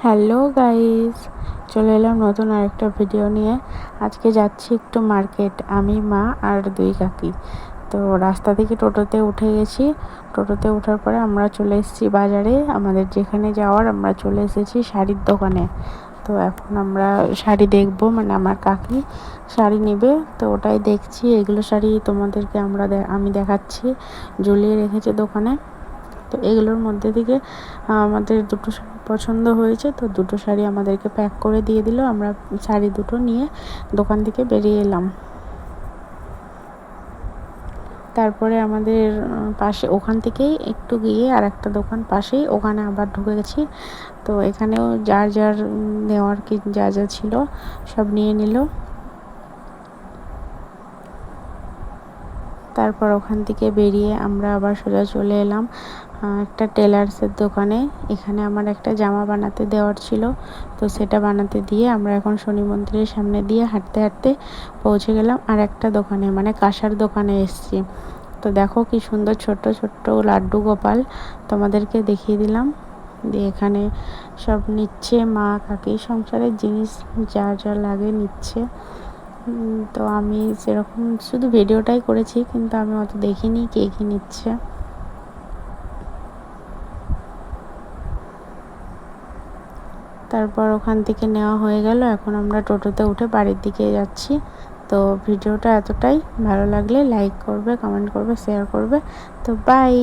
Hello guys, চলে এলাম নতুন আরেকটা ভিডিও নিয়ে। আজকে যাচ্ছি একটু মার্কেট, আমি, মা আর দুই কাকি। তো রাস্তা থেকে টোটোতে উঠে গেছি। টোটোতে ওঠার পরে আমরা চলে এসেছি বাজারে। আমাদের যেখানে যাওয়ার আমরা চলে এসেছি শাড়ির দোকানে। তো এখন আমরা শাড়ি দেখবো, মানে আমার কাকি শাড়ি নেবে, তো ওটাই দেখছি। এগুলো শাড়ি তোমাদেরকে আমি দেখাচ্ছি, ঝুলিয়ে রেখেছে দোকানে। তো এগুলোর মধ্যে থেকে আমাদের দুটো শাড়ি পছন্দ হয়েছে, তো দুটো শাড়ি আমাদেরকে প্যাক করে দিয়ে দিল। আমরা শাড়ি দুটো নিয়ে দোকান থেকে বেরিয়ে এলাম। তারপরে আমাদের পাশে ওখান থেকেই একটু গিয়ে আর একটা দোকান পাশেই, ওখানে আবার ঢুকে গেছি। তো এখানেও যার যার নেওয়ার কি যা যা ছিল সব নিয়ে নিল। তারপর ওখান থেকে বেরিয়ে আমরা আবার সোজা চলে এলাম একটা টেলার্সের দোকানে। এখানে আমার একটা জামা বানাতে দেওয়ার ছিল, তো সেটা বানাতে দিয়ে আমরা এখন শনি মন্দিরের সামনে দিয়ে হাঁটতে হাঁটতে পৌঁছে গেলাম আর একটা দোকানে, মানে কাঁসার দোকানে এসেছি। তো দেখো কি সুন্দর ছোট্ট ছোট্ট লাড্ডু গোপাল, তোমাদেরকে দেখিয়ে দিলাম। দিয়ে এখানে সব নিচ্ছে, মা কাকি সংসারের জিনিস যা যা লাগে নিচ্ছে। তো আমি সেরকম শুধু ভিডিওটাই করেছি, কিন্তু আমি অত দেখিনি কে কী নিচ্ছে। তারপর ওখান থেকে নেওয়া হয়ে গেল। এখন আমরা টোটোতে উঠে বাড়ির দিকে যাচ্ছি। তো ভিডিওটা এতটাই, ভালো লাগলে লাইক করবে, কমেন্ট করবে, শেয়ার করবে। তো বাই।